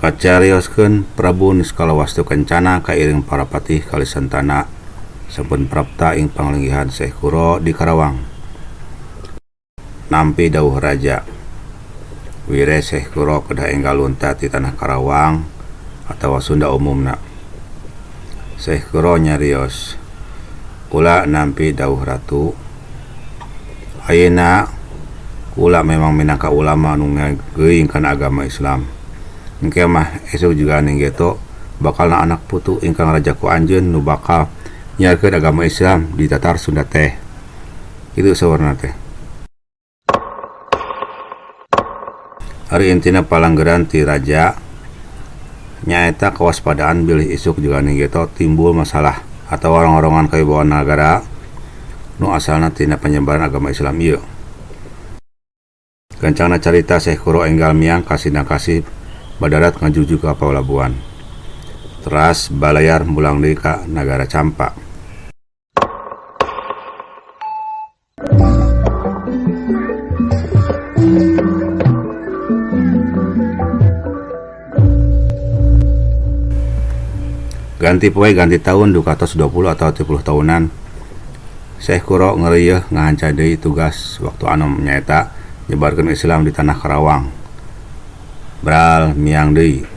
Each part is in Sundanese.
Kacarioskeun Prabu Niskala Wastu Kencana kairing para patih kalisentana sampun prapta ing panglinggihan Syekh Kuro di Karawang. Nampi dawuh raja, wire Syekh Kuro kedah enggal lunta di tanah Karawang atawa Sunda umumna. Syekh Kuro nyarios, kula nampi dawuh ratu, ayeuna kula memang minangka ulama anu ngageuing kana agama Islam. Engke mah esuk juga ning geto bakal anak putu ingkang raja ku anjeun nu bakal nyiarkeun agama Islam di Tatar Sunda teh. Itu sawarna teh. Hari intina palanggeran ti raja nyaeta kewaspadaan bilih isuk juga ning geto timbul masalah atau orang-orangan kawibawaan nagara nu asalna tina penyebaran agama Islam ieu. Gancangna carita Syekh Kuro enggal miang kasih badarat ngajuju ka palabuhan. Teras balayar mulang deui ka nagara Campa. Ganti poe ganti tahun 220 atau 30 tahunan Syekh Kuro ngeureuyeuh ngahanca deui tugas waktu anom nyaeta nyebarkeun Islam di tanah Karawang. Bral miang deui.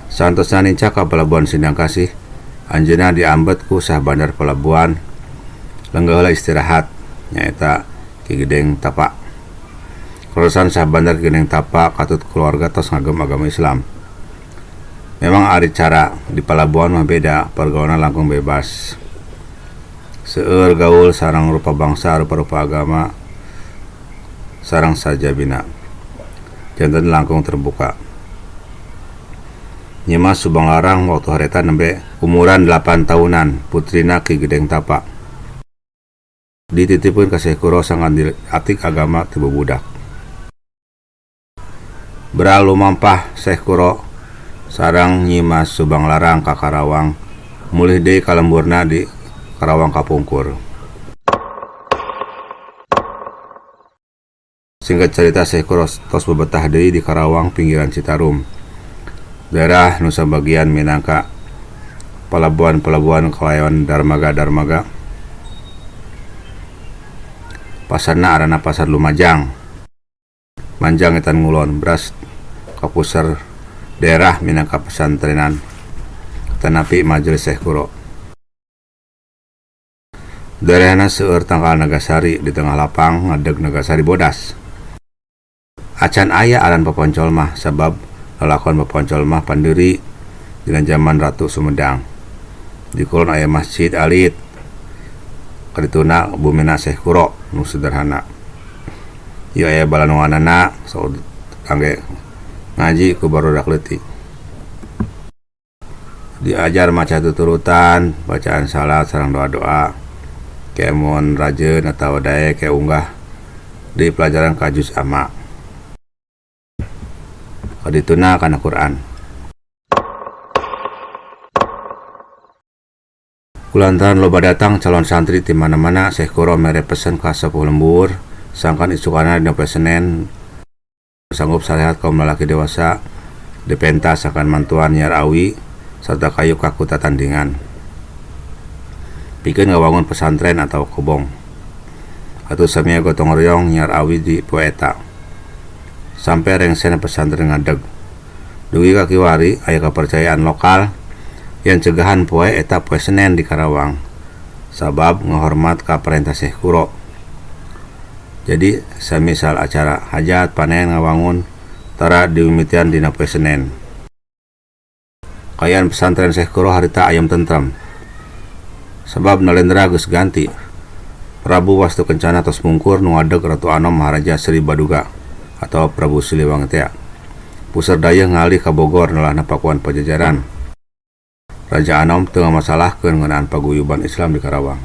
Santosna ninca ka pelabuhan Sindang Kasih, anjeunna diambet ku sah bandar pelabuhan lenggah heula istirahat nyaeta Ki Gedeng Tapa. Kurusan sah bandar Ki Gedeng Tapa katut keluarga tos ngagem agama Islam. Memang ari cara di pelabuhan mah beda, pergaulan langkung bebas. Seueur gaul sareng rupa bangsa, rupa-rupa agama sareng sajabina. Janten langkung terbuka. Nyimas Subang Larang waktu harita nembe umuran 8 tahunan putrina Ki Gedeng Tapa. Dititipkeun ka Syekh Kuro sangan diatik agama ti bubudak. Beral lumampah Syekh Kuro sareng Nyimas Subang Larang ka Karawang, mulih deui ka lemburna di Karawang kapungkur. Singkat cerita Syekh Kuro tos bebetah deui di Karawang pinggiran Citarum. Daerah Nusa Bagian minangka pelabuhan-pelabuhan kelayan darmaga-darmaga. Pasarna arana Pasar Lumajang. Manjang etan ngulon beras kapusar daerah minangka pesantrenan tanapi majelis Syekh Kuro. Daerahna seueur tangkal Nagasari di tengah lapang ngadeg Nagasari bodas. Acan aya aran peponcol mah sabab lalakon peponcol mah pandiri dina zaman Ratu Sumedang. Di kulon aya masjid alit. Kadituna bumina Syekh Kuro nu sederhana. Ieu aya balanuanana saud kangge ngaji ku barudak leutik. Diajar maca tuturutan, bacaan salat sareng doa-doa. Kemun rajeun atawa daek ke unggah di pelajaran ka juz amma. Kadituna kana Quran. Kulantaran loba datang calon santri ti mana-mana, Syekh Kuro mere pesen ka 10 lembur, sangkan isukana dina poe Senen sanggup sarehat kaum lalaki dewasa dipentas akan mantuan nyiar awi serta kayu kaku tatandingan. Pikeun ngawangun pesantren atau kobong. Atuh samia gotong royong nyiar awi di poe eta. Sampai rengsena pesantren ngadeg. Dugi ka kiwari aya kepercayaan lokal yang cegahan poe eta poe Senen di Karawang. Sabab ngahormat ka perintah Syekh Kuro. Jadi semisal acara hajat panen ngawangun tara diwimitian dina poe Senen. Kayaan pesantren Syekh Kuro harita ayam tentram. Sebab nalendra geus ganti. Prabu Wastu Kencana tos mungkur nu ngadeg Ratu Anom Maharaja Sri Baduga atau Prabu Siliwangi teh. Pusar daya ngalih ka Bogor nalahna pakuan Pajajaran. Raja Anom teu ngamasalahkeun ngeunaan paguyuban Islam di Karawang.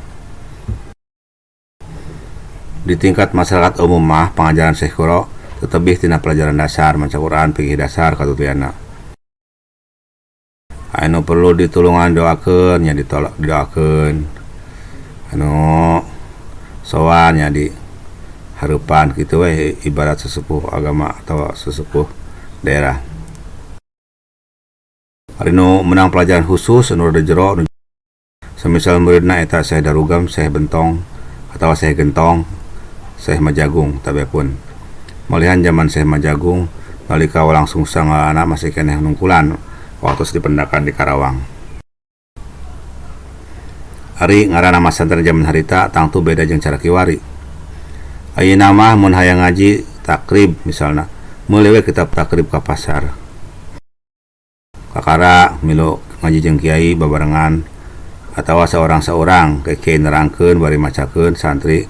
Di tingkat masyarakat umum mah pengajaran Syekh Kuro tetebih tina pelajaran dasar maca Quran fikih dasar katutianna. Anu perlu ditulungan doakeun nya ditolak doakeun. Anu sowan nya di hareupan kitu we ibarat sesepuh agama atau sesepuh daerah. Ari nu menang pelajaran khusus anu rada jero, semisal muridna eta Syekh Darugam, Syekh Bentong, atau Syekh Gentong, Syekh Majagung, tabepun. Malihan zaman Syekh Majagung, nalika walang sungsang anak masih keneh nungkulan waktu dipendakan di Karawang. Ari ngaranna Mas Santri zaman harita tangtu beda jeung cara kiwari. Ayeuna mah mun hayang ngaji takrib misalna, meuli we kitab takrib ka pasar. Kakara milu ngaji jeung kiai babarengan atawa saorang-saorang kiai nerangkeun bari macakeun santri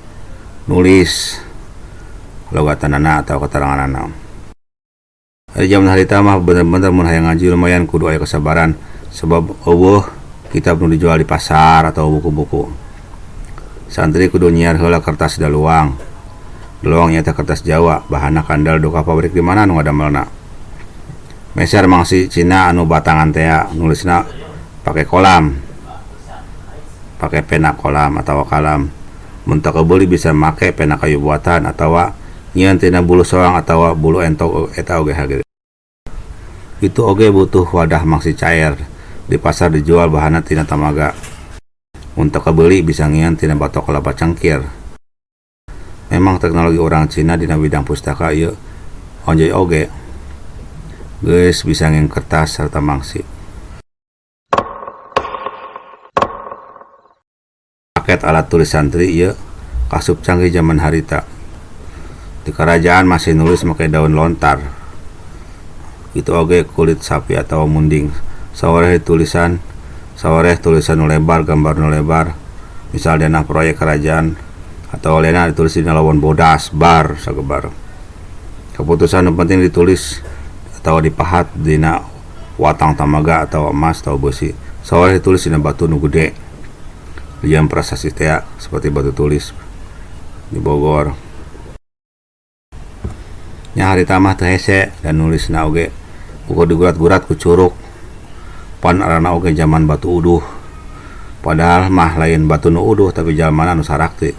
nulis logatanana atau keteranganana. Ari zaman harita mah bener-bener mun hayang ngaji lumayan kudu aya kesabaran sebab eueuh kitab nu dijual di pasar atau buku-buku. Santri kudu nyiar heula kertas daluang. Daluang nyata kertas Jawa, bahanna kandal duka pabrik di mana nu ngadamelna. Meser mangsi Cina anu batangan teh nulisna pakai kolam. Pakai pena kolam atau kalam. Mun teu kebeuli bisa make pena kayu buatan atawa nyieun tina bulu soang atawa bulu entok eta oge hage. Itu oge butuh wadah mangsi cair. Di pasar dijual bahanna tina tamaga. Untuk kebeli bisa ngian tina batok kelapa cangkir. Memang teknologi orang Cina dina bidang pustaka ieu onjoy oge. Geus bisa ngien kertas serta mangsi. Paket alat tulis santri ieu kasup canggih zaman harita. Di kerajaan masih nulis make daun lontar. Itu oge kulit sapi atau munding. Sawareh tulisan nu lebar, gambar nu lebar, misal dana proyek kerajaan atau lena ditulis dina lawan bodas, bar, sagebar. Keputusan nu penting ditulis atau dipahat dina watang tamaga atau emas atau besi. Sawareh ditulis dina batu nu gede. Diam prasasti teh seperti batu tulis di Bogor. Nya harita mah teu hese dan nulisna oge ukur digurat-gurat ku curug. Pan arana oge zaman batu uduh. Padahal mah lain batu nu uduh tapi jalmana nu sarakti.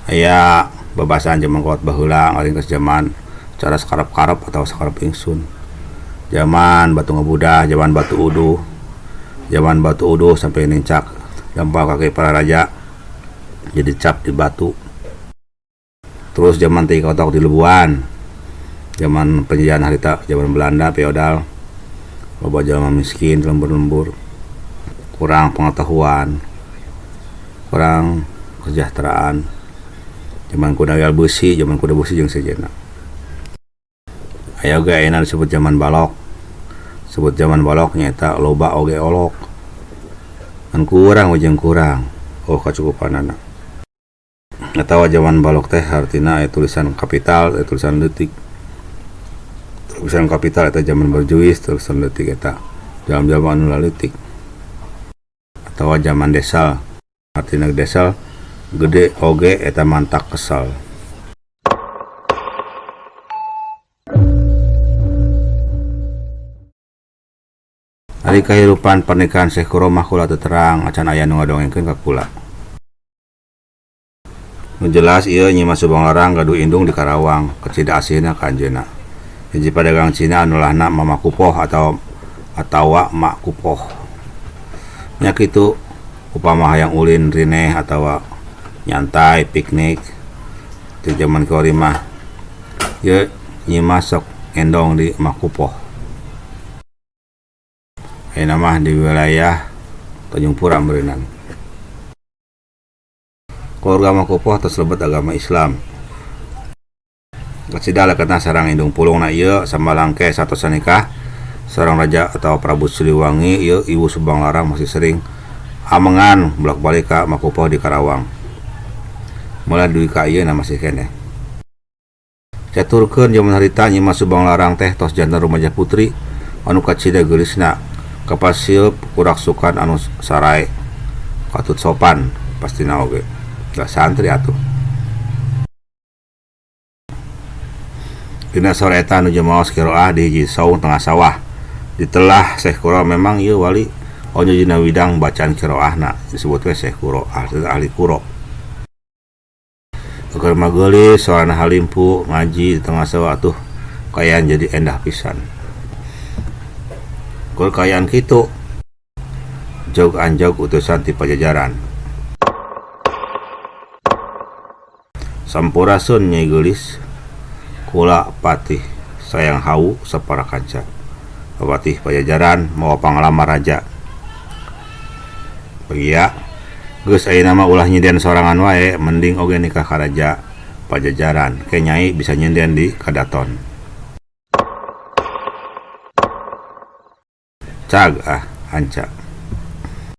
Aya babasaan zaman kuat baheula ngaringkeus zaman cara sakarep-karep atau sakarep ingsun. Zaman batu ngabudah, zaman batu uduh. Zaman batu uduh sampai nincak dampal kaki para raja jadi cap di batu. Terus zaman teh kotok di Lebuan. Zaman penjajahan harita zaman Belanda feodal. Loba jalma miskin lembur-lembur, kurang pengetahuan, kurang kesejahteraan. Zaman kuda besi jeung sejenna. Aya oge ayeuna disebut zaman balok. Sebut zaman balok nyaeta loba oge olok. An kurang jeung kurang. Oh kacukupanana. Atawa zaman balok teh artina aya tulisan kapital, aya tulisan leutik. Tulisan kapital eta zaman berjuis, tulisan leutik eta jaman-jaman anu leutik. Atawa zaman desal, artina desal gede oge eta mantak kesal. Ari kahirupan pernikahan Syekh Kuro mah kula teu terang acan aya nu ngadongengkeun ka kula. Nu jelas ieu Nyi Mas Subang Larang gaduh indung di Karawang, kecida asihna ka anjeunna. Hiji padagang Cina anu lahna Mama Kupoh atawa Mak Kupoh. Nya kitu upama hayang ulin rineh atawa nyantai piknik di zaman kieu mah ye Nyi Mas sok endong di Mak Kupoh. Ayeuna mah di wilayah Tanjung Pura beunang. Keluarga Mak Kupoh terselebet agama Islam. Kecida leketna sareng indung pulungna ieu sambalangke satos nikah sareng raja atau Prabu Siliwangi ieu Ibu Subang Larang masih sering amengan bolak-balik ka Mak Kupoh di Karawang. Mulai duwi ka ieu masih keneh. Caturkeun zaman harita Nyi Mas Subang Larang teh tos jantan rumaja putri anu kacida geulisna kapasieup kuraksukan anu sarai katut sopan pastina oge. Da santri atuh. Dina sore eta nuju maos qiraah di hiji saung tengah sawah. Ditelah Syekh Kuro memang ieu wali onyo dina widang bacaan qiraahna disebut we Syekh Kuro, ahli Kuro. Keur magelis soalna halimpu ngaji di tengah sawah atuh kayaan jadi endah pisan. Gol kayaan kitu. Jog anjog utusan ti Pajajaran. Sampurasun Nyai Geulis. Kula patih sayang hau sapara kanca. Papatih Pajajaran mau panglamar raja. Begia, geus ayeuna mah ulah nyindian sorangan wae, mending oge nikah ka raja Pajajaran. Ke Nyai bisa nyindian di Kadaton. Cag anca.